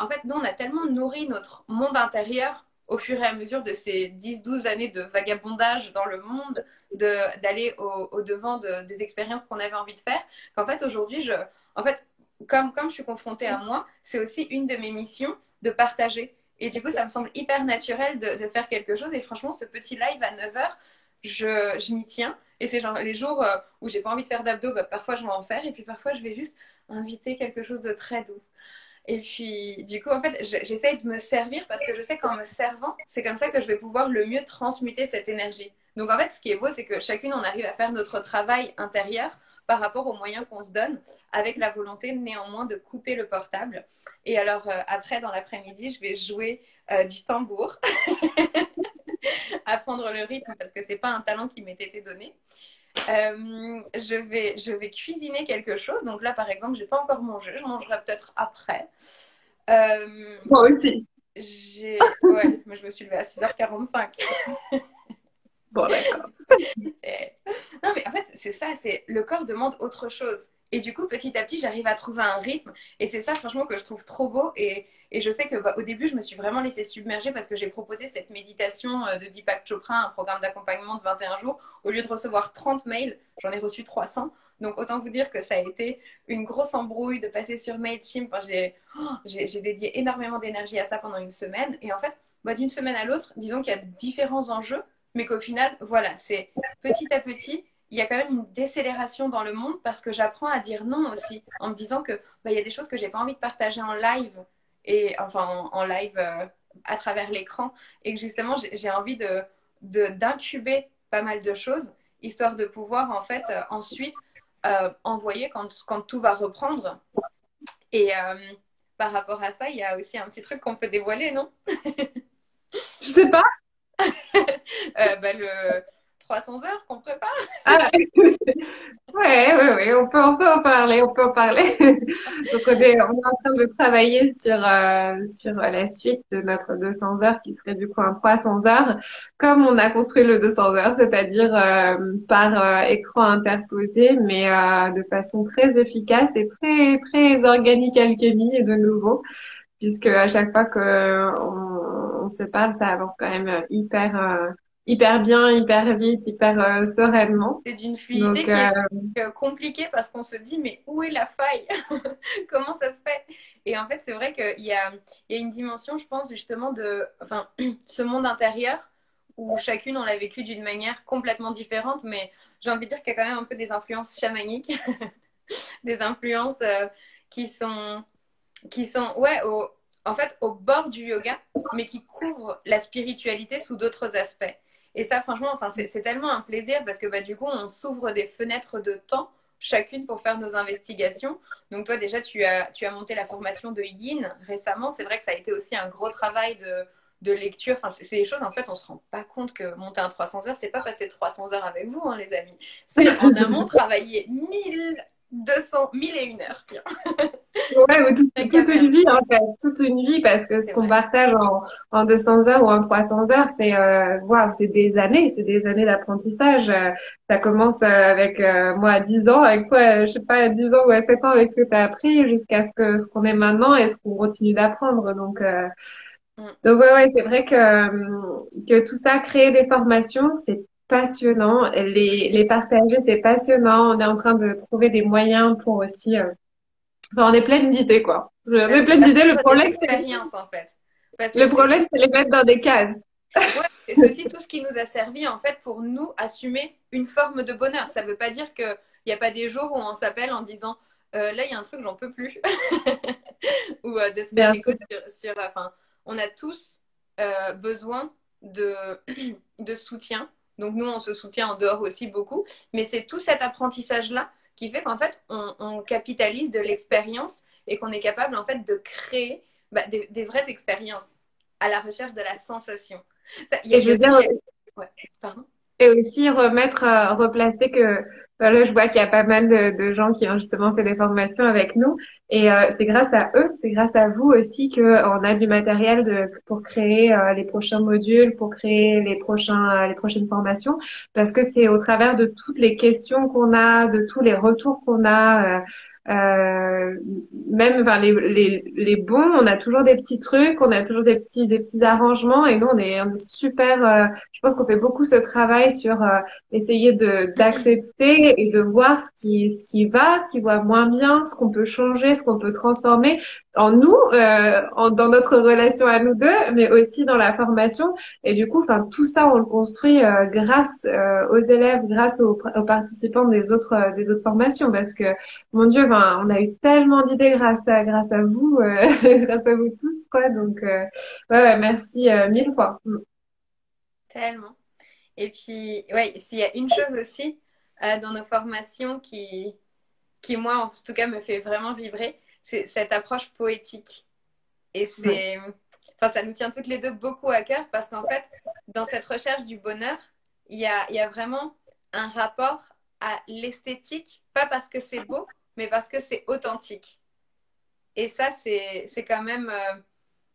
en fait, nous, on a tellement nourri notre monde intérieur au fur et à mesure de ces 10-12 années de vagabondage dans le monde, d'aller au devant des expériences qu'on avait envie de faire, qu'en fait aujourd'hui, en fait, comme je suis confrontée à moi, c'est aussi une de mes missions de partager. Et du coup, ça me semble hyper naturel de faire quelque chose. Et franchement, ce petit live à 9h, je m'y tiens. Et c'est genre les jours où j'ai pas envie de faire d'abdos, bah, parfois je vais en faire. Et puis parfois, je vais juste inviter quelque chose de très doux. Et puis, du coup, en fait, j'essaye de me servir parce que je sais qu'en me servant, c'est comme ça que je vais pouvoir le mieux transmuter cette énergie. Donc, en fait, ce qui est beau, c'est que chacune, on arrive à faire notre travail intérieur par rapport aux moyens qu'on se donne, avec la volonté néanmoins de couper le portable. Et alors, après, dans l'après-midi, je vais jouer du tambour, apprendre le rythme parce que c'est pas un talent qui m'ait été donné. Je vais cuisiner quelque chose. Donc là, par exemple, j'ai pas encore mangé. Je mangerai peut-être après. Moi aussi. Ouais, mais je me suis levée à 6h45. Bon, d'accord. Non, mais en fait, c'est ça, c'est le corps demande autre chose. Et du coup, petit à petit, j'arrive à trouver un rythme. Et c'est ça, franchement, que je trouve trop beau. Et je sais que au début, je me suis vraiment laissée submerger parce que j'ai proposé cette méditation de Deepak Chopra, un programme d'accompagnement de 21 jours. Au lieu de recevoir 30 mails, j'en ai reçu 300. Donc, autant vous dire que ça a été une grosse embrouille de passer sur MailChimp. Enfin, j'ai dédié énormément d'énergie à ça pendant une semaine. Et en fait, d'une semaine à l'autre, disons qu'il y a différents enjeux mais qu'au final, voilà, c'est petit à petit, il y a quand même une décélération dans le monde parce que j'apprends à dire non aussi, en me disant que il y a des choses que j'ai pas envie de partager en live et enfin en live à travers l'écran et que justement j'ai envie d'incuber pas mal de choses histoire de pouvoir en fait ensuite envoyer quand tout va reprendre et par rapport à ça, il y a aussi un petit truc qu'on peut dévoiler, non? Je sais pas. Le 300 heures qu'on prépare. Ah, ouais, on peut en parler, on peut en parler. Donc, on est en train de travailler sur la suite de notre 200 heures qui serait du coup un 300 heures, comme on a construit le 200 heures, c'est-à-dire par écran interposé, mais de façon très efficace et très, très organique alchimie et de nouveau, puisque à chaque fois que on se parle, ça avance quand même hyper bien, hyper vite, hyper sereinement. C'est d'une fluidité Donc, qui est compliquée parce qu'on se dit mais où est la faille? Comment ça se fait? Et en fait, c'est vrai qu'il y a une dimension, je pense, justement, enfin, ce monde intérieur où chacune, on l'a vécu d'une manière complètement différente, mais j'ai envie de dire qu'il y a quand même un peu des influences chamaniques, des influences qui sont ouais, en fait, au bord du yoga, mais qui couvrent la spiritualité sous d'autres aspects. Et ça, franchement, enfin, c'est tellement un plaisir parce que du coup, on s'ouvre des fenêtres de temps chacune pour faire nos investigations. Donc toi, déjà, tu as monté la formation de Yin récemment. C'est vrai que ça a été aussi un gros travail de lecture. Enfin, c'est des choses, en fait, on se rend pas compte que monter un 300 heures, c'est pas passer 300 heures avec vous, hein, les amis. C'est en amont travailler 1001 heures. Tiens. ouais, ou toute une vie, en fait, toute une vie, parce que ce C'est qu'on vrai. partage en 200 heures ou en 300 heures, c'est, waouh, c'est des années d'apprentissage. Ça commence avec moi à 10 ans, avec quoi, je sais pas, à 10 ans ou à 7 ans, avec ce que tu as appris, jusqu'à ce qu'on est maintenant et ce qu'on continue d'apprendre. Mm. Donc ouais, c'est vrai que tout ça, créer des formations, c'est passionnant. Les partager, c'est passionnant. On est en train de trouver des moyens pour aussi. Enfin, on est pleine d'idées, quoi. On est De pleine d'idées. vivre des expériences, en fait. Parce Le que c'est problème, c'est les mettre dans des cases. ouais, et c'est aussi tout ce qui nous a servi, en fait, pour nous assumer une forme de bonheur. Ça ne veut pas dire qu'il n'y a pas des jours où on s'appelle en disant là, il y a un truc, j'en peux plus. Ou de se faire Bien écho sûr. enfin, on a tous besoin de, de soutien. Donc nous, on se soutient en dehors aussi beaucoup. Mais c'est tout cet apprentissage-là qui fait qu'en fait, on capitalise de l'expérience et qu'on est capable en fait de créer des vraies expériences à la recherche de la sensation. Et Il je y a veux aussi... dire, Ouais, pardon. et aussi remettre, replacer que, là, je vois qu'il y a pas mal de gens qui ont justement fait des formations avec nous. Et c'est grâce à eux, c'est grâce à vous aussi que on a du matériel pour créer les prochains modules, pour créer les prochaines formations. Parce que c'est au travers de toutes les questions qu'on a, de tous les retours qu'on a, Euh, même enfin, les bons, on a toujours des petits trucs, on a toujours des petits arrangements et nous on est super. Je pense qu'on fait beaucoup ce travail sur essayer de d'accepter et de voir ce qui va, ce qui va moins bien, ce qu'on peut changer, ce qu'on peut transformer en nous, dans notre relation à nous deux, mais aussi dans la formation. Et du coup, enfin tout ça on le construit grâce aux élèves, grâce aux participants des autres formations, parce que mon Dieu, enfin, on a eu tellement d'idées grâce à vous, grâce à vous tous, quoi. Donc, ouais, merci mille fois. Mm. Tellement. Et puis, ouais, s'il y a une chose aussi dans nos formations qui, moi, en tout cas, me fait vraiment vibrer, c'est cette approche poétique. Et Ouais, c'est, enfin, ça nous tient toutes les deux beaucoup à cœur parce qu'en fait, dans cette recherche du bonheur, il y a vraiment un rapport à l'esthétique, pas parce que c'est beau, mais parce que c'est authentique. Et ça, c'est quand même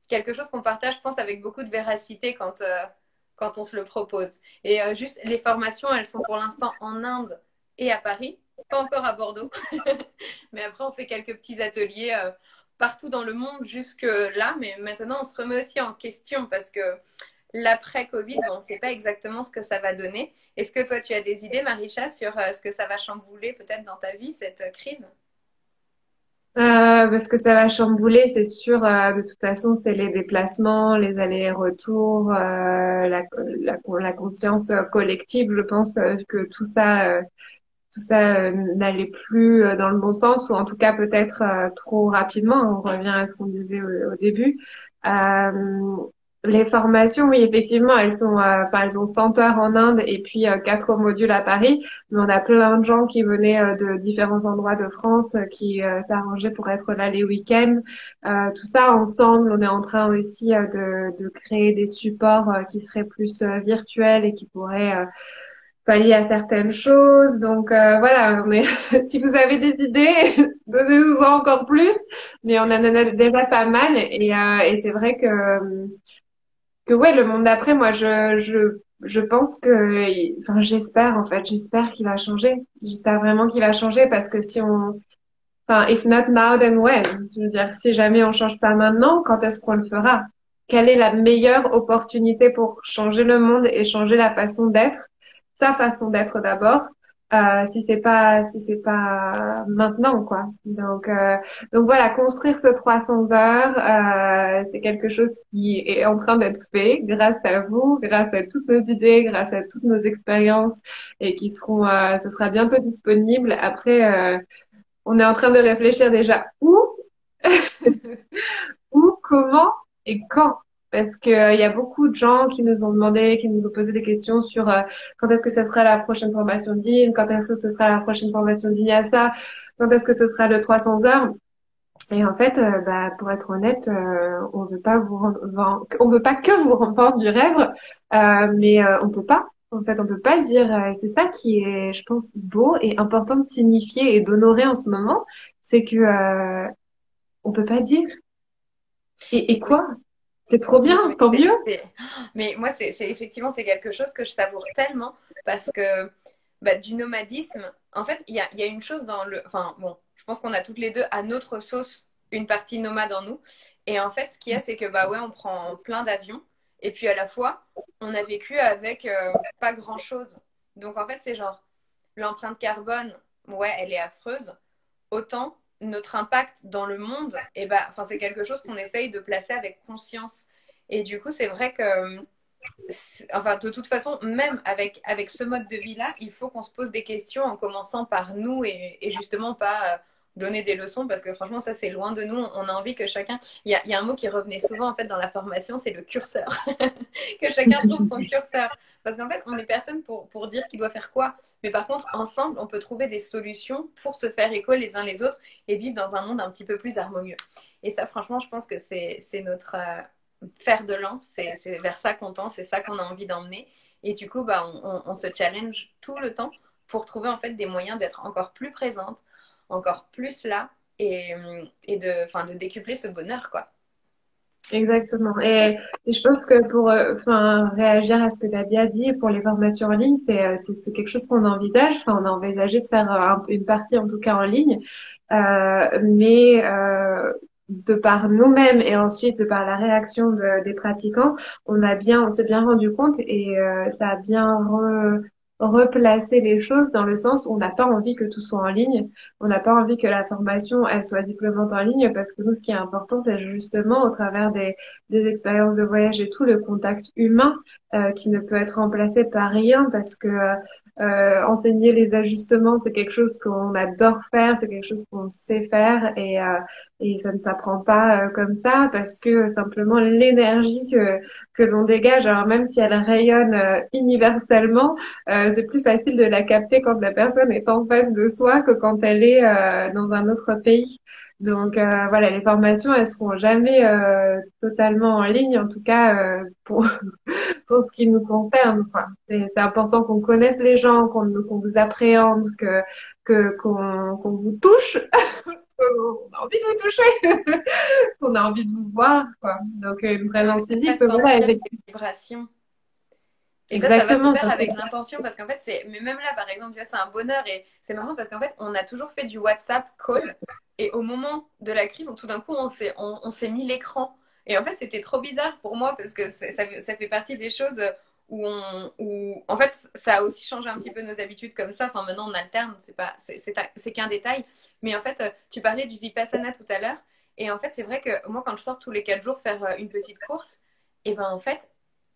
quelque chose qu'on partage, je pense, avec beaucoup de véracité quand on se le propose. Et juste, les formations, elles sont pour l'instant en Inde et à Paris, pas encore à Bordeaux. Mais après, on fait quelques petits ateliers partout dans le monde jusque là. Mais maintenant, on se remet aussi en question parce que l'après-Covid, bon, on ne sait pas exactement ce que ça va donner. Est-ce que toi, tu as des idées, Marisha, sur ce que ça va chambouler peut-être dans ta vie, cette crise? parce que ça va chambouler, c'est sûr. De toute façon, c'est les déplacements, les allers-retours, la conscience collective. Je pense que tout ça n'allait plus dans le bon sens, ou en tout cas peut-être trop rapidement. On revient à ce qu'on disait au début. Euh, les formations, oui, effectivement, elles sont, enfin, elles ont 100 heures en Inde et puis 4 modules à Paris. Mais on a plein de gens qui venaient de différents endroits de France qui s'arrangeaient pour être là les week-ends. Tout ça ensemble, on est en train aussi de créer des supports qui seraient plus virtuels et qui pourraient pallier à certaines choses. Donc voilà, mais si vous avez des idées, donnez-nous encore plus. Mais on en a déjà pas mal et c'est vrai que ouais, le monde d'après, moi je pense que, enfin j'espère en fait, j'espère qu'il va changer. J'espère vraiment qu'il va changer parce que si on, enfin if not now then when. Je veux dire, si jamais on change pas maintenant, quand est-ce qu'on le fera? Quelle est la meilleure opportunité pour changer le monde et changer la façon d'être? Sa façon d'être d'abord, si c'est pas maintenant quoi. Donc voilà, construire ce 300 heures, c'est quelque chose qui est en train d'être fait grâce à vous, grâce à toutes nos idées, grâce à toutes nos expériences et qui seront, ce sera bientôt disponible. Après, on est en train de réfléchir déjà où, comment et quand. Parce que il y a beaucoup de gens qui nous ont demandé, qui nous ont posé des questions sur quand est-ce que ce sera la prochaine formation d'IN, quand est-ce que ce sera la prochaine formation d'INIASA, quand est-ce que ce sera le 300 heures. Et en fait, bah, pour être honnête, on veut pas on veut pas que vous vendre du rêve, mais on peut pas. En fait, on peut pas dire. C'est ça qui est, je pense, beau et important de signifier et d'honorer en ce moment, c'est que on peut pas dire. Et Et oui, quoi? C'est trop non, bien, tant mieux. mais moi, effectivement, c'est quelque chose que je savoure tellement parce que bah, du nomadisme, en fait, il y a une chose dans le. Enfin, bon, je pense qu'on a toutes les deux à notre sauce une partie nomade en nous. Et en fait, ce qu'il y a, c'est que, bah ouais, on prend plein d'avions et puis à la fois, on a vécu avec pas grand-chose. Donc, en fait, c'est genre, l'empreinte carbone, ouais, elle est affreuse. Autant notre impact dans le monde, et bah, enfin, c'est quelque chose qu'on essaye de placer avec conscience. Et du coup, c'est vrai que, enfin, de toute façon, même avec ce mode de vie-là, il faut qu'on se pose des questions en commençant par nous et justement pas donner des leçons parce que franchement, ça, c'est loin de nous. On a envie que chacun. Il y a un mot qui revenait souvent en fait dans la formation, c'est le curseur. Que chacun trouve son curseur. Parce qu'en fait, on n'est personne pour dire qui doit faire quoi. Mais par contre, ensemble, on peut trouver des solutions pour se faire écho les uns les autres et vivre dans un monde un petit peu plus harmonieux. Et ça, franchement, je pense que c'est notre fer de lance. C'est vers ça qu'on tend, c'est ça qu'on a envie d'emmener. Et du coup, bah, on se challenge tout le temps pour trouver en fait des moyens d'être encore plus présente, encore plus là et de décupler ce bonheur, quoi. Exactement. Et je pense que pour enfin réagir à ce que tu as bien dit, pour les formations en ligne, c'est quelque chose qu'on envisage. Enfin, on a envisagé de faire une partie en tout cas en ligne, mais de par nous-mêmes et ensuite de par la réaction des pratiquants, on s'est bien rendu compte et ça a bien replacé les choses dans le sens où on n'a pas envie que tout soit en ligne. On n'a pas envie que la formation, elle soit diplômante en ligne parce que nous, ce qui est important, c'est justement au travers des expériences de voyage et tout, le contact humain qui ne peut être remplacé par rien parce que enseigner les ajustements, c'est quelque chose qu'on adore faire, c'est quelque chose qu'on sait faire et ça ne s'apprend pas comme ça parce que simplement l'énergie que l'on dégage, alors même si elle rayonne universellement, c'est plus facile de la capter quand la personne est en face de soi que quand elle est dans un autre pays. Donc voilà, les formations, elles seront jamais totalement en ligne, en tout cas pour pour ce qui nous concerne, quoi. C'est important qu'on connaisse les gens, qu'on vous appréhende, qu'on vous touche, qu'on a envie de vous toucher, qu'on a envie de vous voir, quoi. Donc une présence physique, voilà, Ressentir les vibrations. Et ça va de exactement. pair avec l'intention parce qu'en fait, mais même là, par exemple, tu vois, c'est un bonheur et c'est marrant parce qu'en fait, on a toujours fait du WhatsApp call et au moment de la crise, tout d'un coup, on s'est mis l'écran. Et en fait, c'était trop bizarre pour moi parce que ça fait partie des choses en fait, ça a aussi changé un petit peu nos habitudes comme ça. Enfin, maintenant, on alterne, c'est qu'un détail. Mais en fait, tu parlais du Vipassana tout à l'heure. Et en fait, c'est vrai que moi, quand je sors tous les 4 jours faire une petite course, et ben en fait,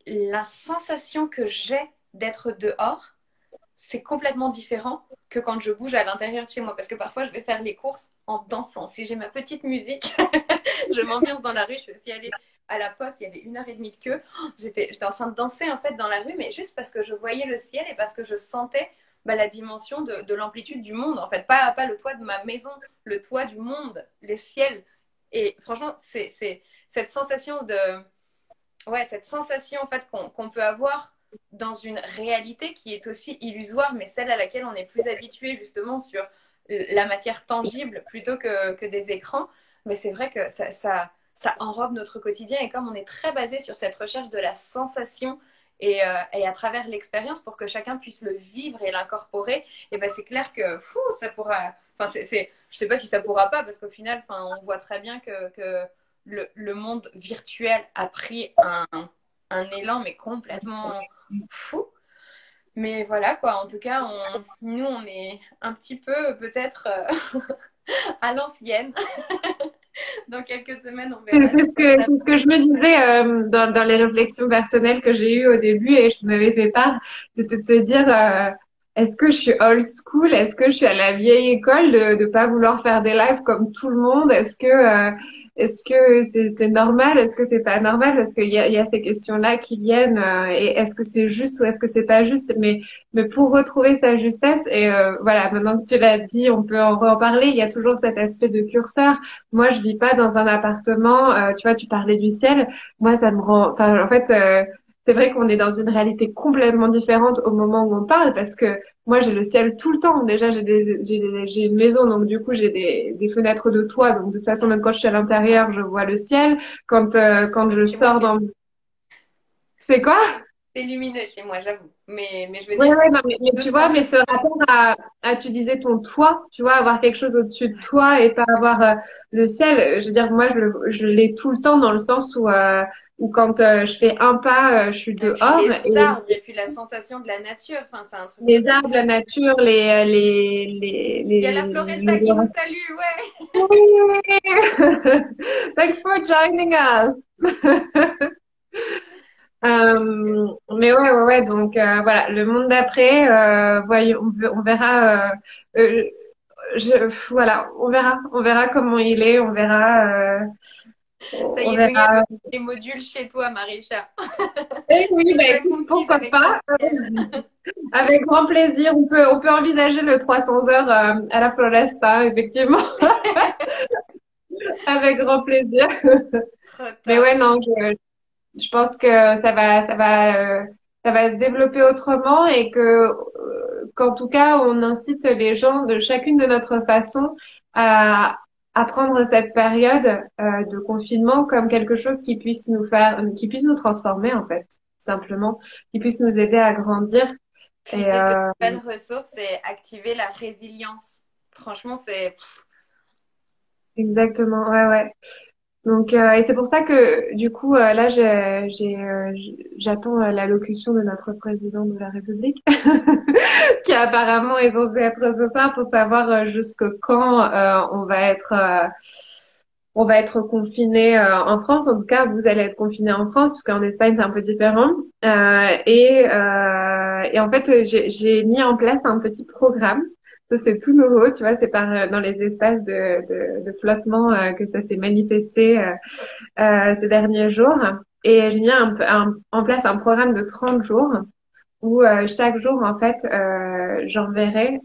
la sensation que j'ai d'être dehors, c'est complètement différent que quand je bouge à l'intérieur de chez moi. Parce que parfois, je vais faire les courses en dansant. Si j'ai ma petite musique, je m'ambiance dans la rue. Je suis aussi allée à la poste, il y avait 1 heure et demie de queue. J'étais en train de danser en fait dans la rue, mais juste parce que je voyais le ciel et parce que je sentais la dimension de l'amplitude du monde. En fait, pas le toit de ma maison, le toit du monde, les ciels. Et franchement, c'est cette sensation de ouais, cette sensation en fait qu'on peut avoir dans une réalité qui est aussi illusoire, mais celle à laquelle on est plus habitué justement sur la matière tangible plutôt que des écrans. Mais c'est vrai que ça enrobe notre quotidien et comme on est très basé sur cette recherche de la sensation et à travers l'expérience pour que chacun puisse le vivre et l'incorporer, et ben c'est clair que ça pourra. Enfin, je sais pas si ça pourra pas parce qu'au final, on voit très bien que le monde virtuel a pris un élan, mais complètement fou. Mais voilà, quoi. En tout cas, nous, on est un petit peu, peut-être, à l'ancienne. Dans quelques semaines, on verra. C'est ce que je me disais dans les réflexions personnelles que j'ai eues au début et je m'avais fait part, c'était de se dire est-ce que je suis old school, est-ce que je suis à la vieille école de pas vouloir faire des lives comme tout le monde, est-ce que c'est normal, est-ce que c'est pas normal parce qu'il y a ces questions-là qui viennent et est-ce que c'est juste ou est-ce que c'est pas juste, mais pour retrouver sa justesse et voilà, maintenant que tu l'as dit, on peut en reparler, il y a toujours cet aspect de curseur. Moi, je vis pas dans un appartement. Tu vois, tu parlais du ciel. Moi, ça me rend. Enfin, en fait, c'est vrai qu'on est dans une réalité complètement différente au moment où on parle parce que moi, j'ai le ciel tout le temps. Déjà, j'ai une maison, donc du coup, j'ai des fenêtres de toit. Donc, de toute façon, même quand je suis à l'intérieur, je vois le ciel. Quand je Chez moi, sors dans. C'est quoi? c'est lumineux chez moi, j'avoue. Mais je veux Ouais, dire, ouais, c'est non, mais tu d'autres vois, mais sensations. ce rapport tu disais ton toit, tu vois, avoir quelque chose au-dessus de toi et pas avoir le ciel. Je veux dire, moi, je l'ai tout le temps dans le sens où quand je fais un pas, je suis Et puis dehors les et arbres, et puis la sensation de la nature. Enfin, c'est un truc de les ouf. arbres, la nature, Il y a la Floresta qui nous salue, ouais. Thanks for joining us. Mais ouais. Donc voilà, le monde d'après, voyons, on verra. Voilà, on verra comment il est, Ça on y est, donc il y a verra. les modules chez toi, Marisha. Et oui, Je bah serai écoute, conquise pourquoi avec ton pas? ciel. Avec grand plaisir. On peut envisager le 300 heures à la Floresta, effectivement, avec grand plaisir. Trop Mais top. ouais, non, je pense que ça va se développer autrement et qu'en tout cas, on incite les gens de chacune de notre façon à, apprendre cette période de confinement comme quelque chose qui puisse nous faire, qui puisse nous transformer en fait, simplement, qui puisse nous aider à grandir. Et Puiser de nouvelles ressources et activer la résilience. Franchement, c'est... exactement, ouais, ouais. Donc, et c'est pour ça que du coup, là, j'attends l'allocution de notre président de la République, qui apparemment est censé être ce soir pour savoir jusque quand on va être confiné en France. En tout cas, vous allez être confiné en France, parce qu'en Espagne c'est un peu différent. Et en fait, j'ai mis en place un petit programme. Ça, c'est tout nouveau, tu vois, c'est par dans les espaces de flottement que ça s'est manifesté ces derniers jours. Et j'ai mis en place un programme de 30 jours où chaque jour, en fait, j'enverrai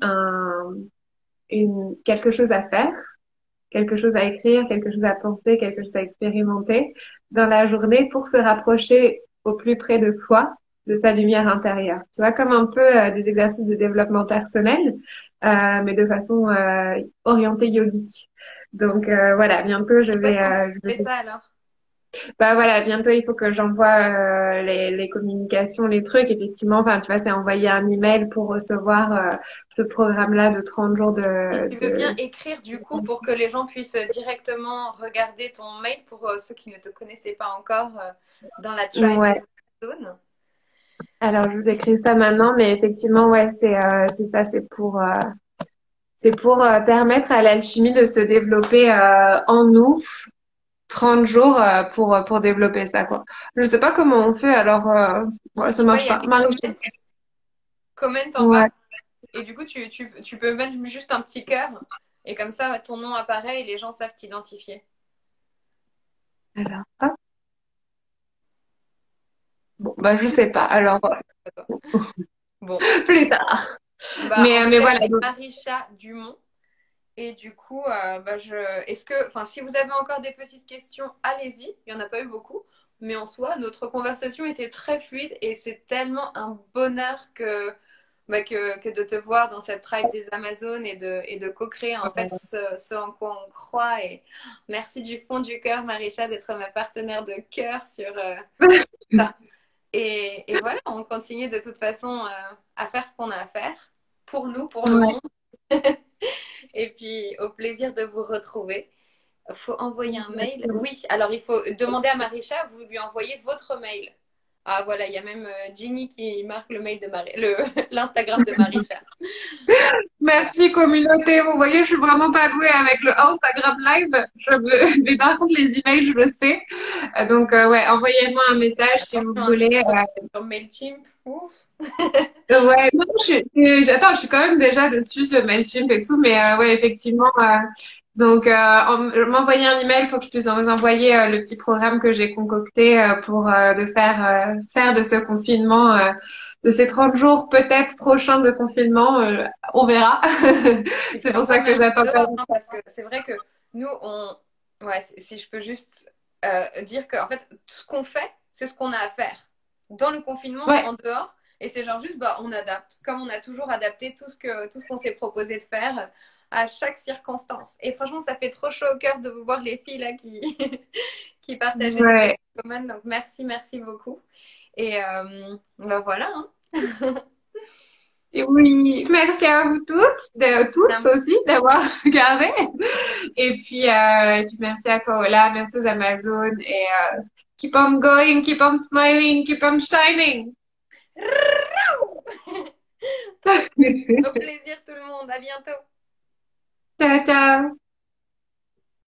quelque chose à faire, quelque chose à écrire, quelque chose à penser, quelque chose à expérimenter dans la journée pour se rapprocher au plus près de soi, de sa lumière intérieure. Tu vois, comme un peu des exercices de développement personnel, mais de façon orientée yogique. Donc voilà, bientôt Où est-ce qu'on peut je trouver vais ça alors? bah voilà, bientôt il faut que j'envoie les communications, les trucs. Effectivement, enfin tu vois, c'est envoyer un email pour recevoir ce programme-là de 30 jours Si tu veux bien écrire du coup pour que les gens puissent directement regarder ton mail pour ceux qui ne te connaissaient pas encore dans la tribe Ouais. des Amazones. Alors je vous écris ça maintenant, mais effectivement, ouais, c'est ça, c'est pour permettre à l'alchimie de se développer en nous. 30 jours pour développer ça, quoi. Je sais pas comment on fait, alors ouais, ça Tu vois, il marche y a pas. les Marie. comments en Ouais. bas et du coup tu peux mettre juste un petit cœur et comme ça ton nom apparaît et les gens savent t'identifier. Alors, hop. Bon, bah je sais pas. Alors Bon, plus tard. bah en tout Mais cas voilà. c'est Marisha Dumont. Et du coup, est-ce que, enfin, si vous avez encore des petites questions, allez-y. Il n'y en a pas eu beaucoup. Mais en soi, notre conversation était très fluide et c'est tellement un bonheur que de te voir dans cette tribe des Amazones et de co-créer en fait ce en quoi on croit. Et merci du fond du cœur, Marisha, d'être ma partenaire de cœur sur ça. Et voilà, on continue de toute façon à faire ce qu'on a à faire pour nous, pour le Ouais. monde. Et puis, au plaisir de vous retrouver. Il faut envoyer un mail. Oui, alors il faut demander à Marisha, vous lui envoyez votre mail. Ah voilà, il y a même Ginny qui marque le mail de l'Instagram de Marisha. Voilà. Merci communauté. Vous voyez, je suis vraiment pas douée avec le Instagram Live. Mais par contre les emails, je le sais. Donc ouais, envoyez-moi un message si Attention, vous hein, si voulez. sur MailChimp. Ouf. Ouais, non, attends, je suis quand même déjà dessus sur Mailchimp et tout, mais ouais, effectivement. Donc, m'envoyer un email pour que je puisse vous envoyer le petit programme que j'ai concocté pour de faire de ce confinement, de ces 30 jours peut-être prochains de confinement, on verra. Et C'est puis pour ça encore que merci j'attends de quand l'or, même. hein, parce que c'est vrai que nous, ouais, si je peux juste dire que en fait, tout ce qu'on fait, c'est ce qu'on a à faire. Dans le confinement, Ouais, en dehors, et c'est genre juste, bah, on adapte, comme on a toujours adapté tout ce qu'on s'est proposé de faire à chaque circonstance. Et franchement, ça fait trop chaud au cœur de vous voir les filles là qui, qui partageaient des ouais. choses communes. Donc merci, merci beaucoup. Et bah, voilà, hein. Et oui, merci à vous toutes, tous aussi d'avoir regardé. Et puis merci à toi, Ola, merci aux Amazones et keep on going, keep on smiling, keep on shining. Au plaisir tout le monde, à bientôt. Ciao, ciao.